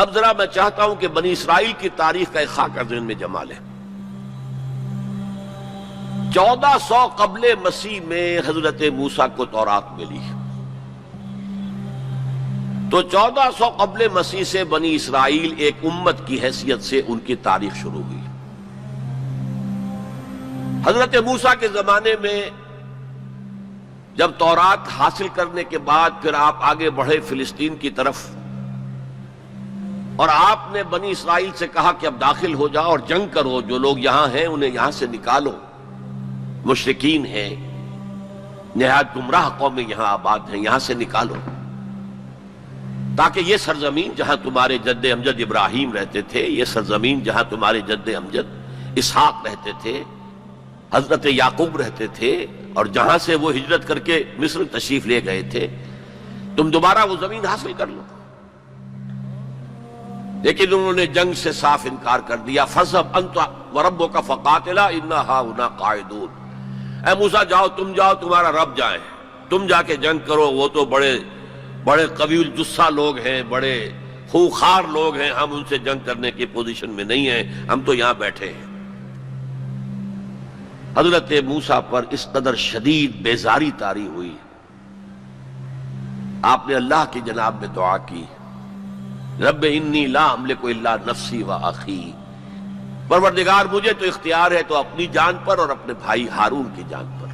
اب ذرا میں چاہتا ہوں کہ بنی اسرائیل کی تاریخ کا ایک خاکہ ذہن میں جما لیں۔ 1400 قبل مسیح میں حضرت موسیٰ کو تورات ملی، تو 1400 قبل مسیح سے بنی اسرائیل ایک امت کی حیثیت سے ان کی تاریخ شروع ہوئی۔ حضرت موسیٰ کے زمانے میں جب تورات حاصل کرنے کے بعد پھر آپ آگے بڑھے فلسطین کی طرف، اور آپ نے بنی اسرائیل سے کہا کہ اب داخل ہو جاؤ اور جنگ کرو، جو لوگ یہاں ہیں انہیں یہاں سے نکالو، مشرکین ہیں، نہایت گمراہ قومیں یہاں آباد ہیں، یہاں سے نکالو، تاکہ یہ سرزمین جہاں تمہارے جد امجد ابراہیم رہتے تھے، یہ سرزمین جہاں تمہارے جد امجد اسحاق رہتے تھے، حضرت یعقوب رہتے تھے، اور جہاں سے وہ ہجرت کر کے مصر تشریف لے گئے تھے، تم دوبارہ وہ زمین حاصل کر لو۔ لیکن انہوں نے جنگ سے صاف انکار کر دیا۔ فَاذْهَبْ أَنْتَ وَرَبُّكَ فَقَاتِلَا إِنَّا هَاهُنَا قَاعِدُونَ، اے موسیٰ جاؤ، تم جاؤ، تمہارا رب جائیں، تم جا کے جنگ کرو، وہ تو بڑے قوی الجثہ لوگ ہیں، بڑے خوخار لوگ ہیں، ہم ان سے جنگ کرنے کی پوزیشن میں نہیں ہیں، ہم تو یہاں بیٹھے ہیں۔ حضرت موسیٰ پر اس قدر شدید بیزاری طاری ہوئی، آپ نے اللہ کی جناب میں دعا کی، رب انی لا املک الا نفسی و اخی، پروردگار مجھے تو اختیار ہے تو اپنی جان پر اور اپنے بھائی ہارون کی جان پر۔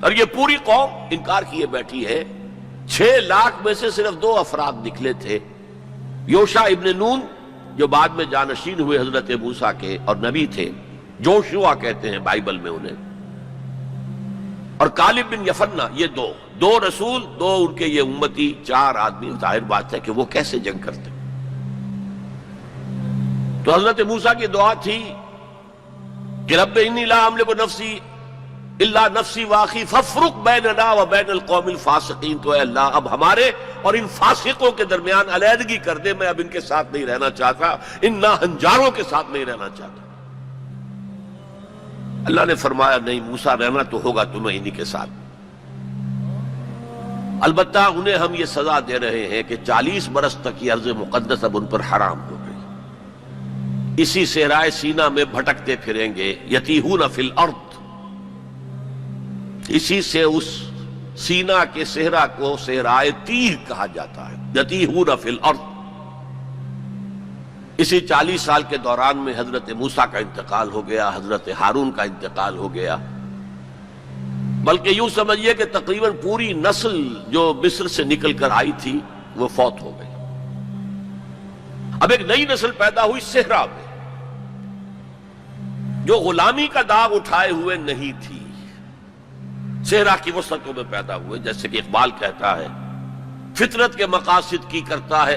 اور یہ پوری قوم انکار کیے بیٹھی ہے۔ 6 لاکھ میں سے صرف 2 افراد نکلے تھے، یوشع ابن نون جو بعد میں جانشین ہوئے حضرت موسیٰ کے اور نبی تھے، جوشوا کہتے ہیں بائبل میں انہیں، اور کالب بن یفنہ، یہ دو رسول، 2 ان کے یہ امتی، 4 آدمی، ظاہر بات ہے کہ وہ کیسے جنگ کرتے۔ تو حضرت موسیٰ کی دعا تھی کہ رب انی لا املک نفسی الا نفسی واخی فافرق بیننا و بین القوم الفاسقین، تو اے اللہ اب ہمارے اور ان فاسقوں کے درمیان علیحدگی کر دے، میں اب ان کے ساتھ نہیں رہنا چاہتا، ان ناہنجاروں کے ساتھ نہیں رہنا چاہتا۔ اللہ نے فرمایا نہیں موسیٰ، رہنا تو ہوگا تمہیں انہی کے ساتھ، البتہ انہیں ہم یہ سزا دے رہے ہیں کہ 40 برس تک یہ ارض مقدس اب ان پر حرام ہو گئی، اسی صحرائے سینا میں بھٹکتے پھریں گے، یتیہون فی الارض، اسی سے اس سینا کے صحرا کو صحرائے تیہ کہا جاتا ہے، یتیہون فی الارض۔ اسی 40 سال کے دوران میں حضرت موسیٰ کا انتقال ہو گیا، حضرت ہارون کا انتقال ہو گیا، بلکہ یوں سمجھیے کہ تقریباً پوری نسل جو مصر سے نکل کر آئی تھی وہ فوت ہو گئی۔ اب ایک نئی نسل پیدا ہوئی صحرا میں، جو غلامی کا داغ اٹھائے ہوئے نہیں تھی، صحرا کی وسعتوں میں پیدا ہوئے۔ جیسے کہ اقبال کہتا ہے، فطرت کے مقاصد کی کرتا ہے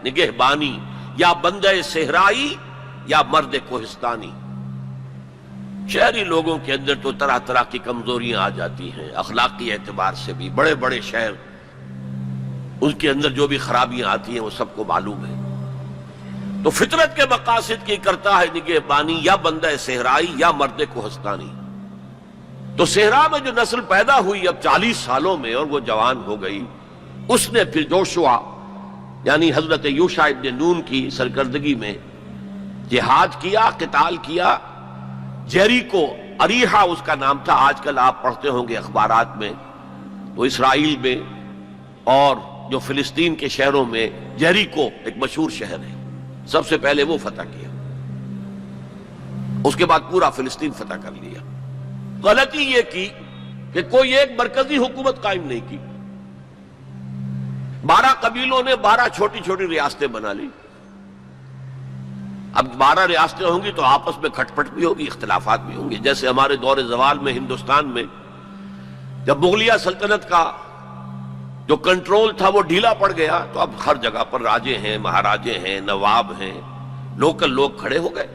نگہبانی، یا بندہ صحرائی یا مرد کوہستانی۔ شہری لوگوں کے اندر تو طرح طرح کی کمزوریاں آ جاتی ہیں، اخلاقی اعتبار سے بھی، بڑے بڑے شہر ان کے اندر جو بھی خرابیاں آتی ہیں وہ سب کو معلوم ہے۔ تو فطرت کے مقاصد کی کرتا ہے نگہبانی، یا بندہ صحرائی یا مرد کوہستانی۔ تو صحرا میں جو نسل پیدا ہوئی اب 40 سالوں میں، اور وہ جوان ہو گئی، اس نے پھر جوشوا یعنی حضرت یوشع ابن نون کی سرکردگی میں جہاد کیا، قتال کیا۔ جیریکو، اریحا اس کا نام تھا، آج کل آپ پڑھتے ہوں گے اخبارات میں، تو اسرائیل میں اور جو فلسطین کے شہروں میں جیریکو ایک مشہور شہر ہے، سب سے پہلے وہ فتح کیا، اس کے بعد پورا فلسطین فتح کر لیا۔ غلطی یہ کی کہ کوئی ایک مرکزی حکومت قائم نہیں کی، 12 قبیلوں نے 12 چھوٹی چھوٹی ریاستیں بنا لی۔ اب 12 ریاستیں ہوں گی تو آپس میں کھٹ پٹ بھی ہوگی، اختلافات بھی ہوں گے۔ جیسے ہمارے دور زوال میں ہندوستان میں جب مغلیہ سلطنت کا جو کنٹرول تھا وہ ڈھیلا پڑ گیا، تو اب ہر جگہ پر راجے ہیں، مہاراجے ہیں، نواب ہیں، لوکل لوگ کھڑے ہو گئے،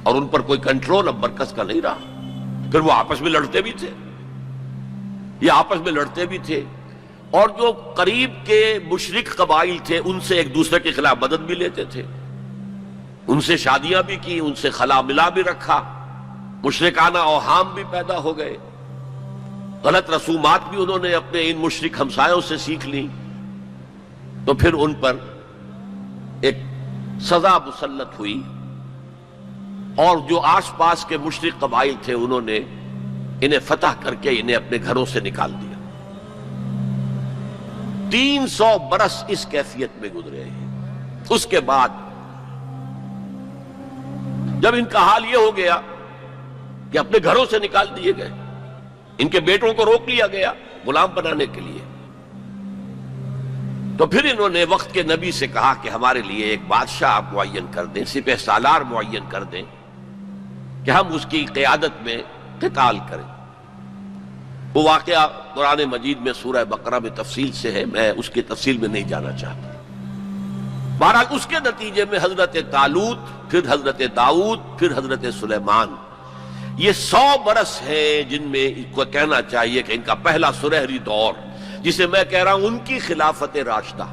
اور ان پر کوئی کنٹرول اب مرکز کا نہیں رہا۔ پھر وہ آپس میں لڑتے بھی تھے، یہ آپس میں لڑتے بھی تھے، اور جو قریب کے مشرک قبائل تھے ان سے ایک دوسرے کے خلاف مدد بھی لیتے تھے، ان سے شادیاں بھی کی، ان سے خلا ملا بھی رکھا، مشرکانہ اوہام بھی پیدا ہو گئے، غلط رسومات بھی انہوں نے اپنے ان مشرک ہمسایوں سے سیکھ لی۔ تو پھر ان پر ایک سزا مسلط ہوئی اور جو آس پاس کے مشرک قبائل تھے انہوں نے انہیں فتح کر کے انہیں اپنے گھروں سے نکال دیا۔ 300 برس اس کیفیت میں گزرے ہیں۔ اس کے بعد جب ان کا حال یہ ہو گیا کہ اپنے گھروں سے نکال دیے گئے، ان کے بیٹوں کو روک لیا گیا غلام بنانے کے لیے، تو پھر انہوں نے وقت کے نبی سے کہا کہ ہمارے لیے ایک بادشاہ آپ معین کر دیں، سپہ سالار معین کر دیں کہ ہم اس کی قیادت میں قتال کریں۔ وہ واقعہ قرآن مجید میں سورہ بقرہ میں تفصیل سے ہے، میں اس کی تفصیل میں نہیں جانا چاہتا۔ بہرحال اس کے نتیجے میں حضرت طالوت، پھر حضرت داؤد، پھر حضرت سلیمان، یہ 100 برس ہے جن میں اس کو کہنا چاہیے کہ ان کا پہلا سنہری دور، جسے میں کہہ رہا ہوں ان کی خلافت راشدہ،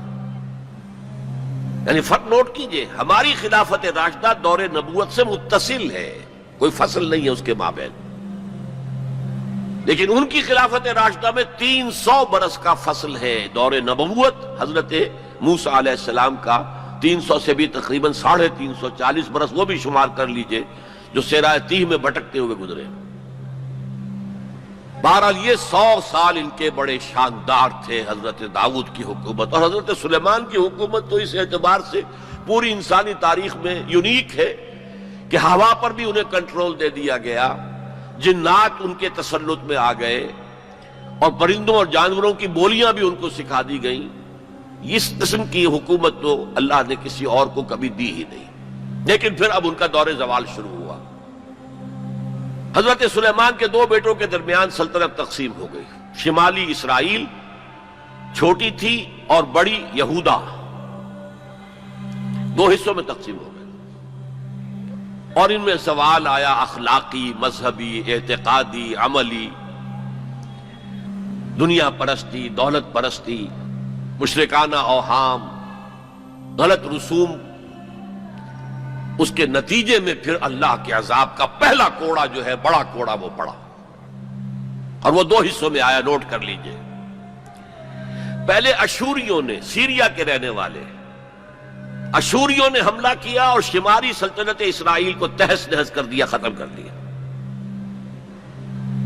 یعنی فرق نوٹ کیجئے، ہماری خلافت راشدہ دور نبوت سے متصل ہے، کوئی فصل نہیں ہے اس کے مابین، لیکن ان کی خلافت راشدہ میں 300 برس کا فصل ہے۔ دور نبوت حضرت موسیٰ علیہ السلام کا 300 سے بھی تقریباً 350 برس، وہ بھی شمار کر لیجئے، جو صحرا تیہ میں بھٹکتے ہوئے گزرے۔ بہرحال یہ 100 سال ان کے بڑے شاندار تھے حضرت داؤد کی حکومت، اور حضرت سلیمان کی حکومت تو اس اعتبار سے پوری انسانی تاریخ میں یونیک ہے کہ ہوا پر بھی انہیں کنٹرول دے دیا گیا، جنات ان کے تسلط میں آ گئے، اور پرندوں اور جانوروں کی بولیاں بھی ان کو سکھا دی گئیں۔ اس قسم کی حکومت تو اللہ نے کسی اور کو کبھی دی ہی نہیں۔ لیکن پھر اب ان کا دور زوال شروع ہوا۔ حضرت سلیمان کے 2 بیٹوں کے درمیان سلطنت تقسیم ہو گئی، شمالی اسرائیل چھوٹی تھی اور بڑی یہودا، 2 حصوں میں تقسیم ہو گئی، اور ان میں سوال آیا اخلاقی، مذہبی، اعتقادی، عملی، دنیا پرستی، دولت پرستی، مشرکانہ اوہام، غلط رسوم۔ اس کے نتیجے میں پھر اللہ کے عذاب کا پہلا کوڑا جو ہے، بڑا کوڑا، وہ پڑا، اور وہ 2 حصوں میں آیا، نوٹ کر لیجئے۔ پہلے اشوریوں نے، سیریا کے رہنے والے اشوریوں نے حملہ کیا اور شمالی سلطنت اسرائیل کو تہس نہس کر دیا، ختم کر دیا۔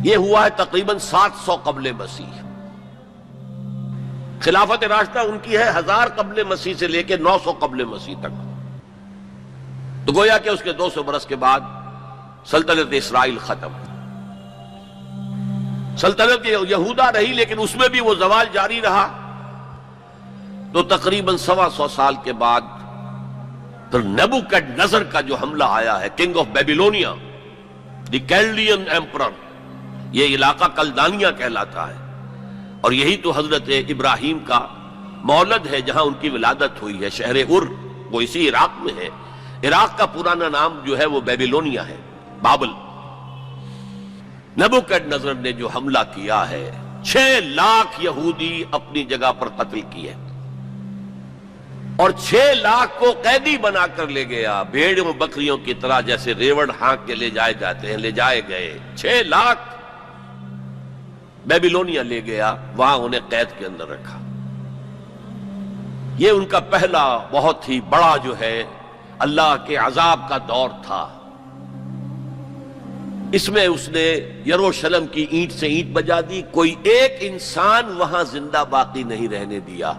یہ ہوا ہے تقریباً 700 قبل مسیح۔ خلافت راشدہ ان کی ہے 1000 قبل مسیح سے لے کے 900 قبل مسیح تک، تو گویا کہ اس کے 200 برس کے بعد سلطنت اسرائیل ختم۔ سلطنت یہودا رہی، لیکن اس میں بھی وہ زوال جاری رہا، تو تقریباً 125 سال کے بعد پھر نیبوکڈنیزر کا جو حملہ آیا ہے، king of Babylonia, the Chaldean emperor, یہ علاقہ کلدانیہ کہلاتا ہے، اور یہی تو حضرت ابراہیم کا مولد ہے، جہاں ان کی ولادت ہوئی ہے، شہر ار، وہ اسی عراق میں ہے۔ عراق کا پرانا نام جو ہے وہ بیبیلونیا ہے، بابل۔ نیبوکڈنیزر نے جو حملہ کیا ہے، 6 لاکھ یہودی اپنی جگہ پر قتل کیے، اور 6 لاکھ کو قیدی بنا کر لے گیا، بھیڑوں بکریوں کی طرح، جیسے ریوڑ ہانک کے لے جائے جاتے ہیں، لے جائے گئے۔ 6 لاکھ بیبیلونیا لے گیا، وہاں انہیں قید کے اندر رکھا۔ یہ ان کا پہلا بہت ہی بڑا جو ہے اللہ کے عذاب کا دور تھا۔ اس میں اس نے یروشلم کی اینٹ سے اینٹ بجا دی، کوئی ایک انسان وہاں زندہ باقی نہیں رہنے دیا،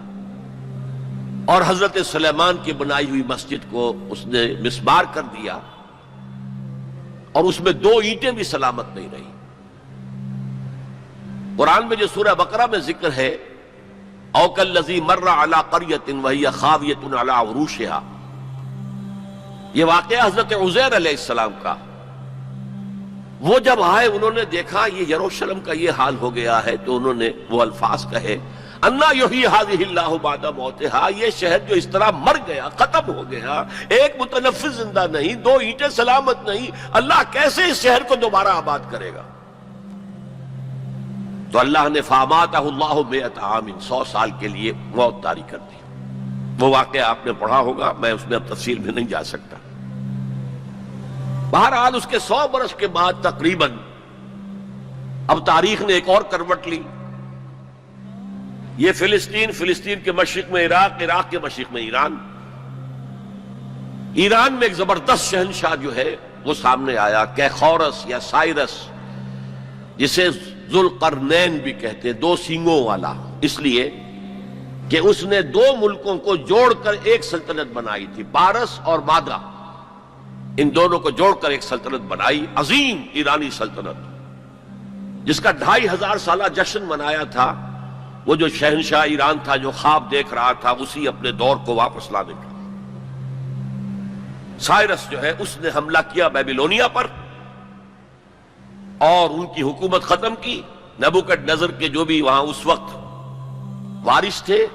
اور حضرت سلیمان کی بنائی ہوئی مسجد کو اس نے مسمار کر دیا، اور اس میں 2 اینٹیں بھی سلامت نہیں رہی۔ قرآن میں جو سورہ بقرہ میں ذکر ہے، او کالذی مر علی قریۃ وہی خاویۃ علی عروشہا، یہ واقعہ حضرت عزیر علیہ السلام کا۔ وہ جب آئے، انہوں نے دیکھا یہ یروشلم کا یہ حال ہو گیا ہے، تو انہوں نے وہ الفاظ کہے، انا یحیی ہذہ اللہ بعد موتہا، یہ شہر جو اس طرح مر گیا، ختم ہو گیا، ایک متنفس زندہ نہیں، 2 اینٹیں سلامت نہیں، اللہ کیسے اس شہر کو دوبارہ آباد کرے گا؟ تو اللہ نے فاماتہ اللہ 100 عام، 100 سال کے لیے موت طاری کر دی۔ وہ واقعہ آپ نے پڑھا ہوگا، میں اس میں اب تفصیل میں نہیں جا سکتا۔ بہرحال اس کے 100 برس کے بعد تقریباً اب تاریخ نے ایک اور کروٹ لی۔ یہ فلسطین کے مشرق میں عراق، عراق کے مشرق میں ایران، ایران میں ایک زبردست شہنشاہ جو ہے وہ سامنے آیا، کیخورس یا سائرس، جسے ذوالقرنین بھی کہتے، دو سینگوں والا، اس لیے کہ اس نے دو ملکوں کو جوڑ کر ایک سلطنت بنائی تھی، پارس اور مادہ، ان دونوں کو جوڑ کر ایک سلطنت بنائی، عظیم ایرانی سلطنت، جس کا 2500 سالہ جشن منایا تھا وہ جو شہنشاہ ایران تھا جو خواب دیکھ رہا تھا اسی اپنے دور کو واپس لانے کا۔ سائرس جو ہے اس نے حملہ کیا بیبیلونیا پر اور ان کی حکومت ختم کی، نبوکڈنیزر کے جو بھی وہاں اس وقت وارث تھے،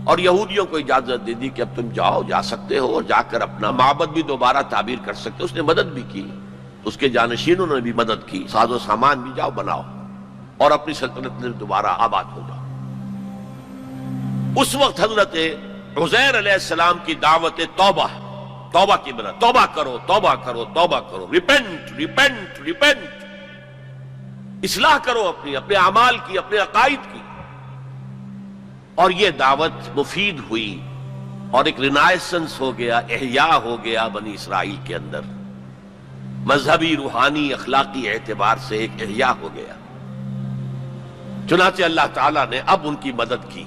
اور یہودیوں کو اجازت دے دی کہ اب تم جاؤ، جا سکتے ہو، اور جا کر اپنا معبد بھی دوبارہ تعمیر کر سکتے ہو۔ اس نے مدد بھی کی، اس کے جانشینوں نے بھی مدد کی، ساز و سامان بھی جاؤ بناؤ اور اپنی سلطنت میں دوبارہ آباد ہو جاؤ۔ اس وقت حضرت عزیر علیہ السلام کی دعوت توبہ کی بنا، توبہ کرو توبہ کرو توبہ کرو، ریپینٹ ریپینٹ ریپینٹ، اصلاح کرو اپنے اعمال کی، اپنے عقائد کی، اور یہ دعوت مفید ہوئی اور ایک رینائسنس ہو گیا، احیاء ہو گیا بنی اسرائیل کے اندر، مذہبی روحانی اخلاقی اعتبار سے ایک احیاء ہو گیا۔ چنانچہ اللہ تعالیٰ نے اب ان کی مدد کی،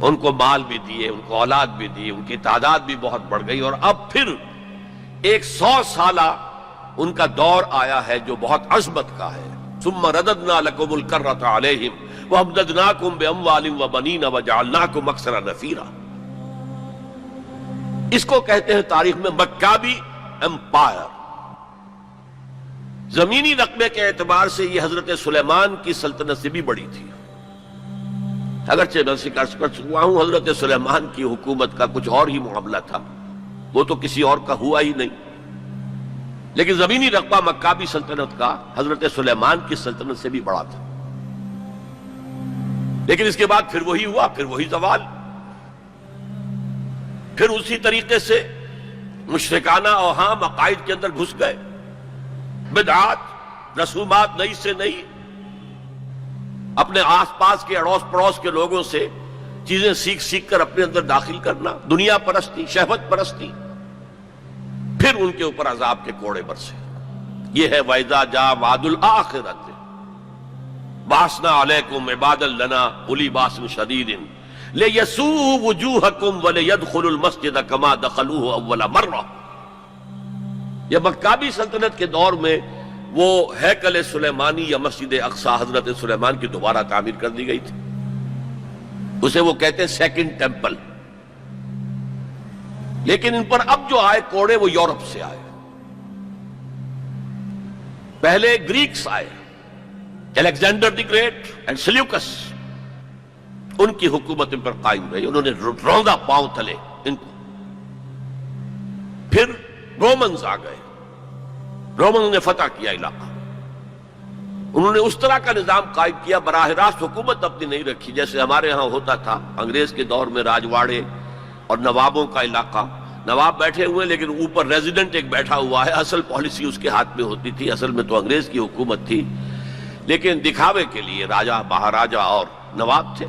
ان کو مال بھی دیے، ان کو اولاد بھی دی، ان کی تعداد بھی بہت بڑھ گئی، اور اب پھر 100 سالہ ان کا دور آیا ہے جو بہت عظمت کا ہے۔ ثم رددنا لكم الكرة عليهم وامددناكم باموال وبنين وجعلناكم اكثر نفيرا۔ اس کو کہتے ہیں تاریخ میں مکابی امپائر۔ زمینی رقبے کے اعتبار سے یہ حضرت سلیمان کی سلطنت سے بھی بڑی تھی، اگرچہ میں ذکر کر چکا ہوں حضرت سلیمان کی حکومت کا کچھ اور ہی معاملہ تھا، وہ تو کسی اور کا ہوا ہی نہیں، لیکن زمینی رقبہ مکابی سلطنت کا حضرت سلیمان کی سلطنت سے بھی بڑا تھا۔ لیکن اس کے بعد پھر وہی ہوا، پھر وہی زوال، پھر اسی طریقے سے مشرکانہ اوہام عقائد کے اندر گھس گئے، بدعات رسومات نئی سے نئی، اپنے آس پاس کے اڑوس پڑوس کے لوگوں سے چیزیں سیکھ سیکھ کر اپنے اندر داخل کرنا، دنیا پرستی، شہوت پرستی، پھر ان کے اوپر عذاب کے کوڑے برسے۔ یہ ہے وَإِذَا جَاءَ وَعْدُ الْآخِرَةِ بَعَثْنَا عَلَيْكُمْ عِبَادًا لَنَا أُولِي بَأْسٍ شَدِيدٍ لِيَسُوءُوا وُجُوهَكُمْ وَلِيَدْخُلُوا الْمَسْجِدَ كَمَا دَخَلُوهُ أَوَّلَ مَرَّةٍ۔ یہ مکابی سلطنت کے دور میں وہ ہیکل سلیمانی یا مسجد اقصی حضرت سلیمان کی دوبارہ تعمیر کر دی گئی تھی، اسے وہ کہتے ہیں سیکنڈ ٹیمپل۔ لیکن ان پر اب جو آئے کوڑے وہ یورپ سے آئے، پہلے گریکس آئے، Alexander the great and Seleucus, ان کی حکومت ان پر قائم رہی، انہوں نے روندا پاؤں تلے ان کو۔ پھر رومنز آ گئے، رومنز نے فتح کیا علاقہ، انہوں نے اس طرح کا نظام قائم کیا، براہ راست حکومت اپنی نہیں رکھی جیسے ہمارے ہاں ہوتا تھا انگریز کے دور میں، راجواڑے اور نوابوں کا علاقہ، نواب بیٹھے ہوئے لیکن اوپر ریزیڈنٹ ایک بیٹھا ہوا ہے، اصل پالیسی اس کے ہاتھ میں ہوتی تھی، اصل میں تو انگریز کی حکومت تھی، لیکن دکھاوے کے لیے راجہ مہاراجہ اور نواب تھے۔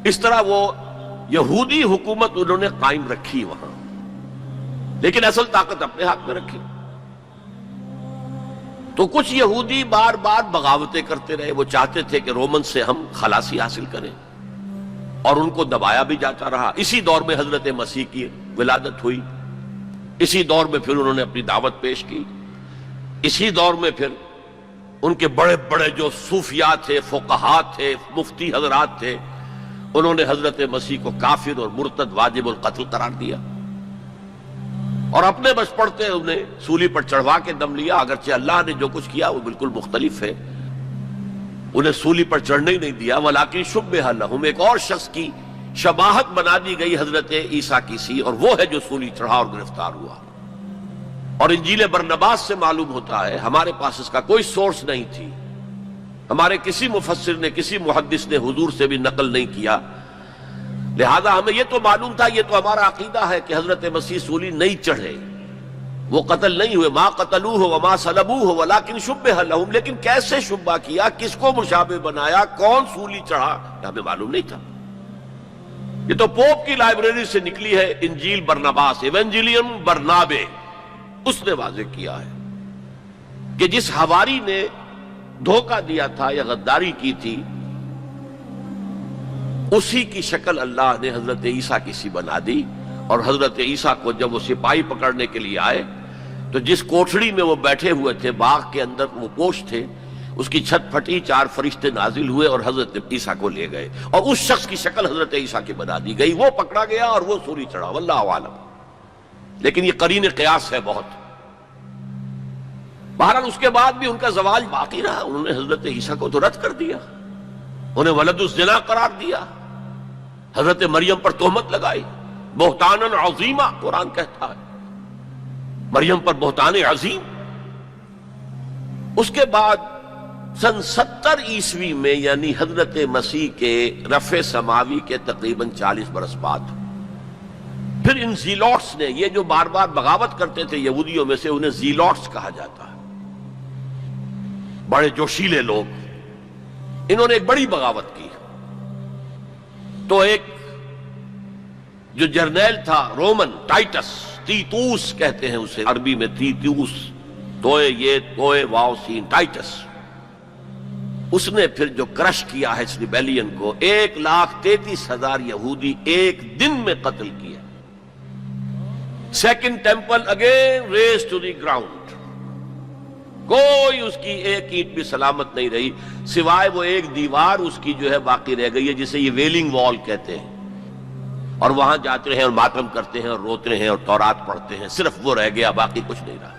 اس طرح وہ یہودی حکومت انہوں نے قائم رکھی وہاں، لیکن اصل طاقت اپنے ہاتھ میں رکھی۔ تو کچھ یہودی بار بار بغاوتیں کرتے رہے، وہ چاہتے تھے کہ رومن سے ہم خلاصی حاصل کریں، اور ان کو دبایا بھی جاتا رہا۔ اسی دور میں حضرت مسیح کی ولادت ہوئی، اسی دور میں پھر انہوں نے اپنی دعوت پیش کی، اسی دور میں پھر ان کے بڑے بڑے جو صوفیاء تھے، فقہاء تھے، مفتی حضرات تھے، انہوں نے حضرت مسیح کو کافر اور مرتد واجب القتل قرار دیا، اور اپنے بس پڑتے انہیں سولی پر چڑھوا کے دم لیا، اگرچہ اللہ نے جو کچھ کیا وہ بالکل مختلف ہے، انہیں سولی پر چڑھنے ہی نہیں دیا، ولیکن شبہ لہم، ایک اور شخص کی شباہت بنا دی گئی حضرت عیسیٰ کی سی، اور وہ ہے جو سولی چڑھا اور گرفتار ہوا۔ اور انجیل برنباس سے معلوم ہوتا ہے، ہمارے پاس اس کا کوئی سورس نہیں تھی، ہمارے کسی مفسر نے، کسی محدث نے حضور سے بھی نقل نہیں کیا، لہذا ہمیں یہ تو معلوم تھا، یہ تو ہمارا عقیدہ ہے کہ حضرت مسیح سولی نہیں چڑھے، وہ قتل نہیں ہوئے، ما قتلوہ وما صلبوہ ولکن شبہ لہم، لیکن کیسے شبہ کیا، کس کو مشابہ بنایا، کون سولی چڑھا، ہمیں معلوم نہیں تھا۔ یہ تو پوپ کی لائبریری سے نکلی ہے انجیل برناباس، ایونجیلیم برنابے، اس نے واضح کیا ہے کہ جس حواری نے دھوکہ دیا تھا یا غداری کی تھی، اسی کی شکل اللہ نے حضرت عیسیٰ کی سی بنا دی. اور حضرت عیسیٰ کو جب وہ سپاہی پکڑنے کے لیے آئے تو جس کوٹھڑی میں وہ بیٹھے ہوئے تھے، باغ کے اندر وہ پوش تھے، اس کی چھت پھٹی، 4 فرشتے نازل ہوئے اور حضرت عیسیٰ کو لے گئے، اور اس شخص کی شکل حضرت عیسیٰ کی بنا دی گئی. وہ پکڑا گیا اور وہ سولی چڑھا، واللہ عالم. لیکن یہ قرین قیاس ہے بہت. بہرحال اس کے بعد بھی ان کا زوال باقی رہا. انہوں نے حضرت عیسیٰ کو تو رد کر دیا، انہیں ولد الزنا قرار دیا، حضرت مریم پر تہمت لگائی، بہتانا عظیمہ قرآن کہتا ہے، مریم پر بہتان عظیم. اس کے بعد سن 70 عیسوی میں، یعنی حضرت مسیح کے رفع سماوی کے تقریباً 40 برس بعد، پھر ان زیلوٹس نے، یہ جو بار بار بغاوت کرتے تھے یہودیوں میں سے، انہیں زیلوٹس کہا جاتا ہے، بڑے جوشیلے لوگ، انہوں نے ایک بڑی بغاوت کی. تو ایک جو جرنیل تھا رومن، ٹائٹس، تیتوس کہتے ہیں اسے عربی میں، تیتوس، توئے یہ توئے واو سین، ٹائٹس، اس نے پھر جو کرش کیا ہے اس ریبیلین کو، 1,33,000 یہودی ایک دن میں قتل کیا. Second temple again raze to the ground, کوئی اس کی ایک اینٹ بھی سلامت نہیں رہی، سوائے وہ ایک دیوار اس کی جو ہے باقی رہ گئی ہے، جسے یہ ویلنگ وال کہتے ہیں، اور وہاں جاتے ہیں اور ماتم کرتے ہیں اور روتے ہیں اور تورات پڑھتے ہیں، صرف وہ رہ گیا، باقی کچھ نہیں رہا.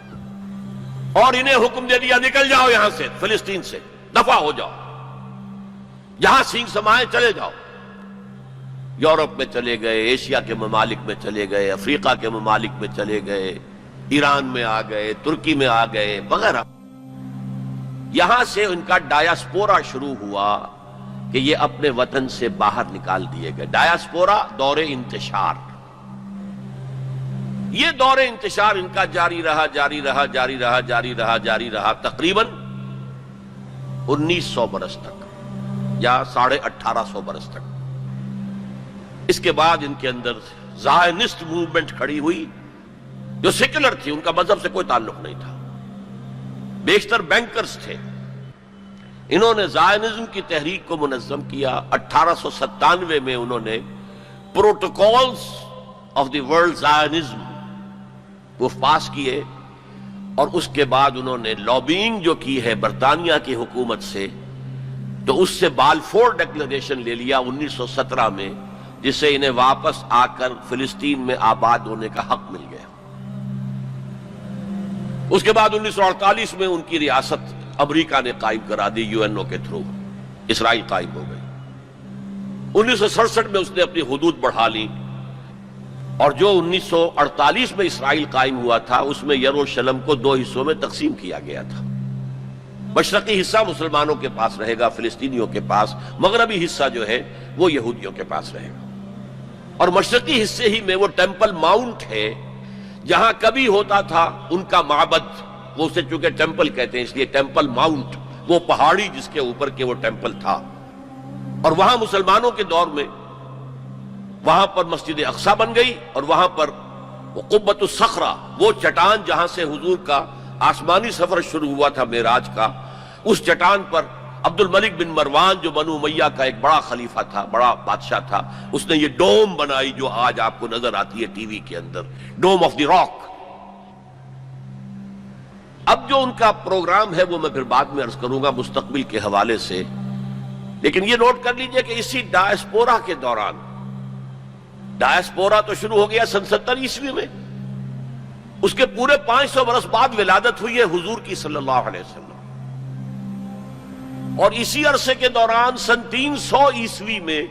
اور انہیں حکم دے دیا نکل جاؤ یہاں سے، فلسطین سے دفع ہو جاؤ، جہاں سینگ سمائے چلے جاؤ. یورپ میں چلے گئے، ایشیا کے ممالک میں چلے گئے، افریقہ کے ممالک میں چلے گئے، ایران میں آ گئے، ترکی میں آ گئے وغیرہ. یہاں سے ان کا ڈایاسپورا شروع ہوا کہ یہ اپنے وطن سے باہر نکال دیے گئے. ڈایاسپورا، دور انتشار. یہ دور انتشار ان کا جاری رہا جاری رہا جاری رہا جاری رہا جاری رہا تقریباً 1900 برس تک یا 1850 برس تک. اس کے بعد ان کے اندر زائنسٹ موومنٹ کھڑی ہوئی جو سیکولر تھی، ان کا مذہب سے کوئی تعلق نہیں تھا، بیشتر بینکرز تھے. انہوں نے زائنزم کی تحریک کو منظم کیا. 1897 میں انہوں نے protocols of the world Zionism وہ پاس کیے، اور اس کے بعد انہوں نے لابینگ جو کی ہے برطانیہ کی حکومت سے، تو اس سے بالفور ڈکلریشن لے لیا 1917 میں، جس سے انہیں واپس آ کر فلسطین میں آباد ہونے کا حق مل گیا. اس کے بعد 1948 میں ان کی ریاست امریکہ نے قائم کرا دی، یو این او کے تھرو اسرائیل قائم ہو گئی. 1967 میں اس نے اپنی حدود بڑھا لی، اور جو 1948 میں اسرائیل قائم ہوا تھا اس میں یروشلم کو 2 حصوں میں تقسیم کیا گیا تھا. مشرقی حصہ مسلمانوں کے پاس رہے گا، فلسطینیوں کے پاس، مغربی حصہ جو ہے وہ یہودیوں کے پاس رہے گا. اور مشرقی حصے ہی میں وہ ٹیمپل ماؤنٹ ہے جہاں کبھی ہوتا تھا ان کا معبد، وہ اسے چونکہ ٹیمپل کہتے ہیں اس لیے ٹیمپل ماؤنٹ، وہ پہاڑی جس کے اوپر کے وہ ٹیمپل تھا. اور وہاں مسلمانوں کے دور میں وہاں پر مسجد اقصی بن گئی، اور وہاں پر وہ قبۃ الصخرہ، وہ چٹان جہاں سے حضور کا آسمانی سفر شروع ہوا تھا معراج کا، اس چٹان پر عبد الملک بن مروان جو بنو امیہ کا ایک بڑا خلیفہ تھا، بڑا بادشاہ تھا، اس نے یہ ڈوم بنائی جو آج آپ کو نظر آتی ہے ٹی وی کے اندر، ڈوم آف دی راک. اب جو ان کا پروگرام ہے وہ میں پھر بعد میں عرض کروں گا مستقبل کے حوالے سے، لیکن یہ نوٹ کر لیجئے کہ اسی ڈایاسپورا کے دوران، ڈایاسپورا تو شروع ہو گیا سن 70 عیسوی میں، اس کے پورے 500 برس بعد ولادت ہوئی ہے حضور کی صلی اللہ علیہ وسلم، اور اسی عرصے کے دوران سن 300 عیسوی میں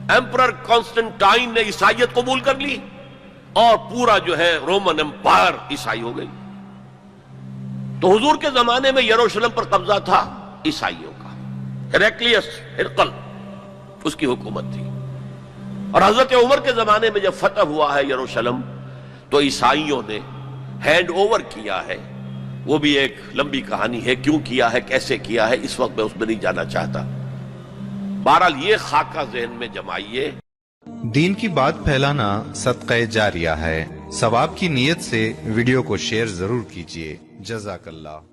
ایمپرر کانسٹنٹائن نے عیسائیت قبول کر لی، اور پورا جو ہے رومن امپائر عیسائی ہو گئی. تو حضور کے زمانے میں یروشلم پر قبضہ تھا عیسائیوں کا، ہیرکلیس ہرقل اس کی حکومت تھی. اور حضرت عمر کے زمانے میں جب فتح ہوا ہے یروشلم تو عیسائیوں نے ہینڈ اوور کیا ہے. وہ بھی ایک لمبی کہانی ہے، کیوں کیا ہے، کیسے کیا ہے، اس وقت میں اس میں نہیں جانا چاہتا. بہرحال یہ خاکہ ذہن میں جمائیے دین کی بات پھیلانا صدقہ جاریہ ہے، ثواب کی نیت سے ویڈیو کو شیئر ضرور کیجیے۔ جزاک اللہ۔